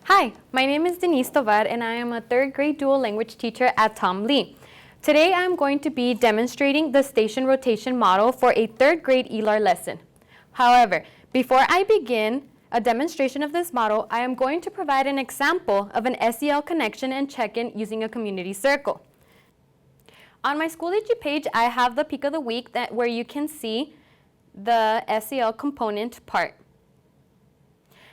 Hi, my name is Denise Tovar and I am a third grade dual language teacher at Tom Lee. Today I'm going to be demonstrating the station rotation model for a third grade ELAR lesson. However, before I begin a demonstration of this model, I am going to provide an example of an SEL connection and check-in using a community circle. On my Schoology page, I have the peak of the week where you can see the SEL component part.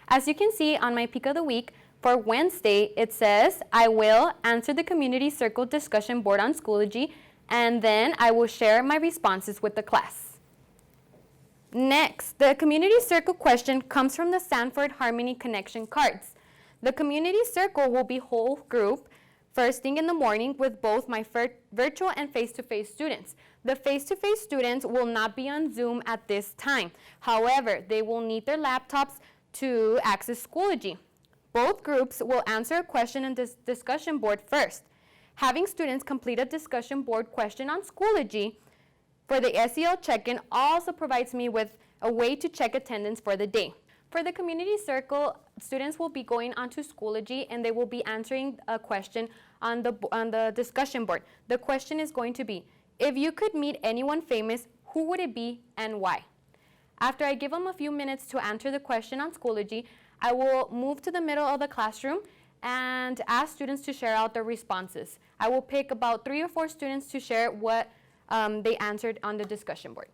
As you can see on my peak of the week, for Wednesday, it says, I will answer the community circle discussion board on Schoology, and then I will share my responses with the class. Next, the community circle question comes from the Sanford Harmony Connection cards. The community circle will be whole group first thing in the morning with both my virtual and face-to-face students. The face-to-face students will not be on Zoom at this time. However, they will need their laptops to access Schoology. Both groups will answer a question in this discussion board first. Having students complete a discussion board question on Schoology for the SEL check-in also provides me with a way to check attendance for the day. For the community circle, students will be going onto Schoology and they will be answering a question on the discussion board. The question is going to be, if you could meet anyone famous, who would it be and why? After I give them a few minutes to answer the question on Schoology, I will move to the middle of the classroom and ask students to share out their responses. I will pick about 3 or 4 students to share what they answered on the discussion board.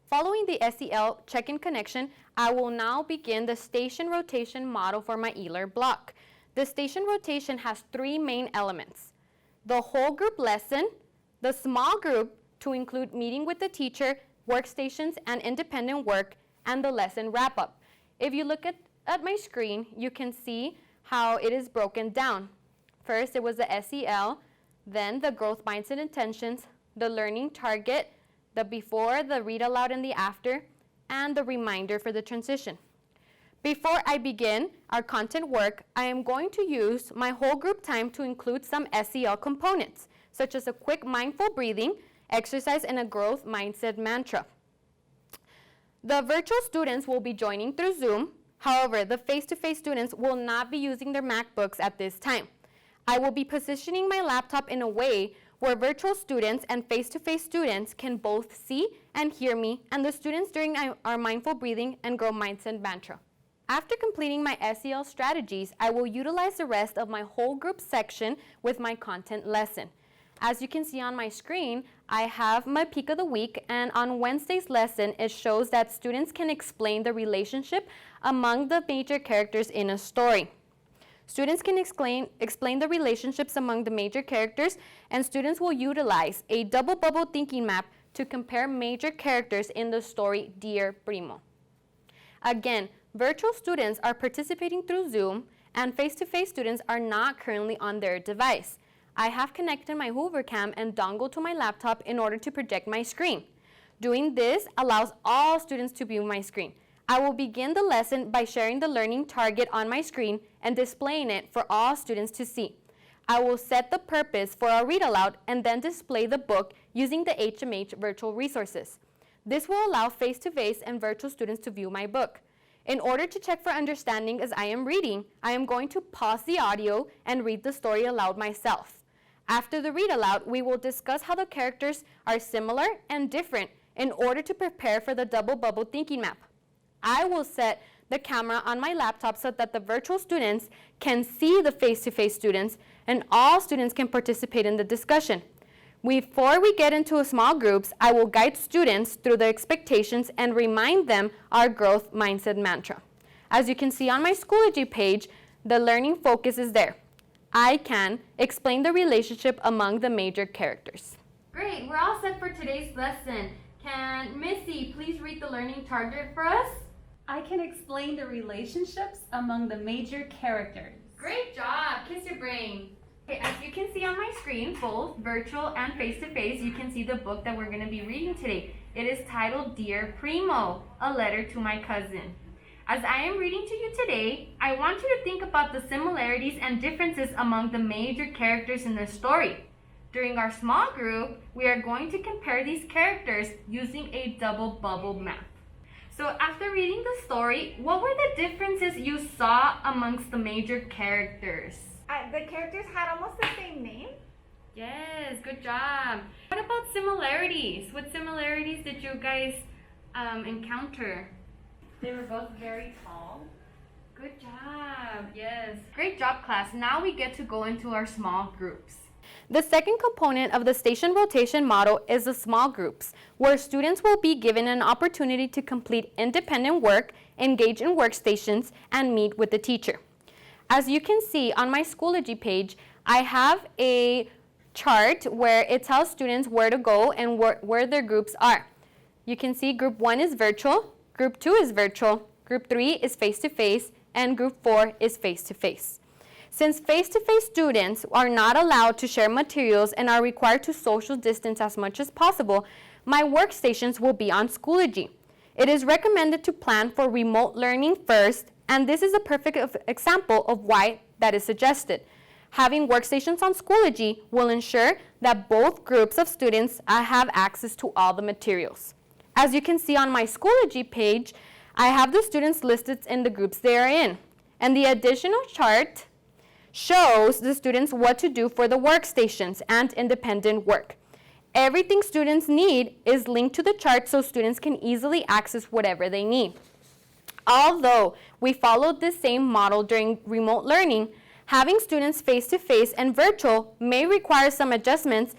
Following the SEL check-in connection, I will now begin the station rotation model for my ELAR block. The station rotation has 3 main elements: the whole group lesson, the small group to include meeting with the teacher, workstations, and independent work, and the lesson wrap-up. If you look at my screen, you can see how it is broken down. First, it was the SEL, then the growth mindset intentions, the learning target, the before, the read aloud, and the after, and the reminder for the transition. Before I begin our content work, I am going to use my whole group time to include some SEL components, such as a quick mindful breathing exercise and a growth mindset mantra. The virtual students will be joining through Zoom. However, the face-to-face students will not be using their MacBooks at this time. I will be positioning my laptop in a way where virtual students and face-to-face students can both see and hear me, and the students during our mindful breathing and growth mindset mantra. After completing my SEL strategies, I will utilize the rest of my whole group section with my content lesson. As you can see on my screen, I have my peak of the week, and on Wednesday's lesson, it shows that students can explain the relationship among the major characters in a story. Students can explain the relationships among the major characters, and students will utilize a double bubble thinking map to compare major characters in the story Dear Primo. Again, virtual students are participating through Zoom, and face-to-face students are not currently on their device. I have connected my Hoovercam and dongle to my laptop in order to project my screen. Doing this allows all students to view my screen. I will begin the lesson by sharing the learning target on my screen and displaying it for all students to see. I will set the purpose for our read aloud and then display the book using the HMH virtual resources. This will allow face-to-face and virtual students to view my book. In order to check for understanding as I am reading, I am going to pause the audio and read the story aloud myself. After the read aloud, we will discuss how the characters are similar and different in order to prepare for the double bubble thinking map. I will set the camera on my laptop so that the virtual students can see the face-to-face students and all students can participate in the discussion. Before we get into small groups, I will guide students through the expectations and remind them our growth mindset mantra. As you can see on my Schoology page, the learning focus is there. I can explain the relationship among the major characters. Great, we're all set for today's lesson. Can Missy please read the learning target for us? I can explain the relationships among the major characters. Great job, kiss your brain. Okay, as you can see on my screen, both virtual and face-to-face, you can see the book that we're going to be reading today. It is titled Dear Primo, a letter to my cousin. As I am reading to you today, I want you to think about the similarities and differences among the major characters in the story. During our small group, we are going to compare these characters using a double bubble map. So after reading the story, what were the differences you saw amongst the major characters? The characters had almost the same name. Yes, good job. What about similarities? What similarities did you guys encounter? They were both very tall. Good job, yes. Great job, class. Now we get to go into our small groups. The second component of the station rotation model is the small groups, where students will be given an opportunity to complete independent work, engage in workstations, and meet with the teacher. As you can see on my Schoology page, I have a chart where it tells students where to go and where their groups are. You can see group 1 is virtual, group 2 is virtual, group 3 is face-to-face, and group 4 is face-to-face. Since face-to-face students are not allowed to share materials and are required to social distance as much as possible, my workstations will be on Schoology. It is recommended to plan for remote learning first, and this is a perfect example of why that is suggested. Having workstations on Schoology will ensure that both groups of students have access to all the materials. As you can see on my Schoology page, I have the students listed in the groups they are in, and the additional chart shows the students what to do for the workstations and independent work. Everything students need is linked to the chart so students can easily access whatever they need. Although we followed the same model during remote learning, having students face-to-face and virtual may require some adjustments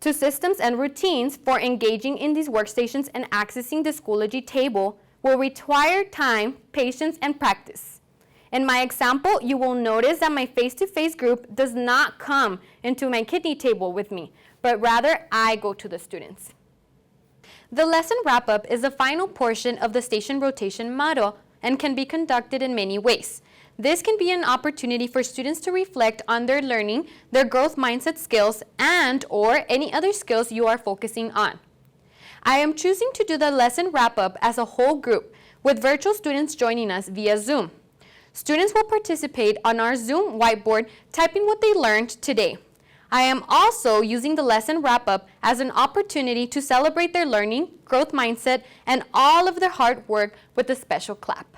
to systems and routines for engaging in these workstations, and accessing the Schoology table will require time, patience, and practice. In my example, you will notice that my face-to-face group does not come into my kidney table with me, but rather I go to the students. The lesson wrap-up is the final portion of the station rotation model and can be conducted in many ways. This can be an opportunity for students to reflect on their learning, their growth mindset skills, and/or any other skills you are focusing on. I am choosing to do the lesson wrap-up as a whole group, with virtual students joining us via Zoom. Students will participate on our Zoom whiteboard, typing what they learned today. I am also using the lesson wrap-up as an opportunity to celebrate their learning, growth mindset, and all of their hard work with a special clap.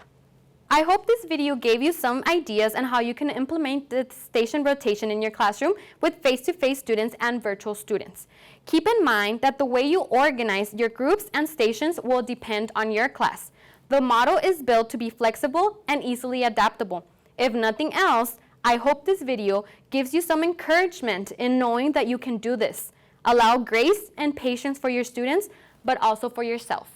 I hope this video gave you some ideas on how you can implement the station rotation in your classroom with face-to-face students and virtual students. Keep in mind that the way you organize your groups and stations will depend on your class. The model is built to be flexible and easily adaptable. If nothing else, I hope this video gives you some encouragement in knowing that you can do this. Allow grace and patience for your students, but also for yourself.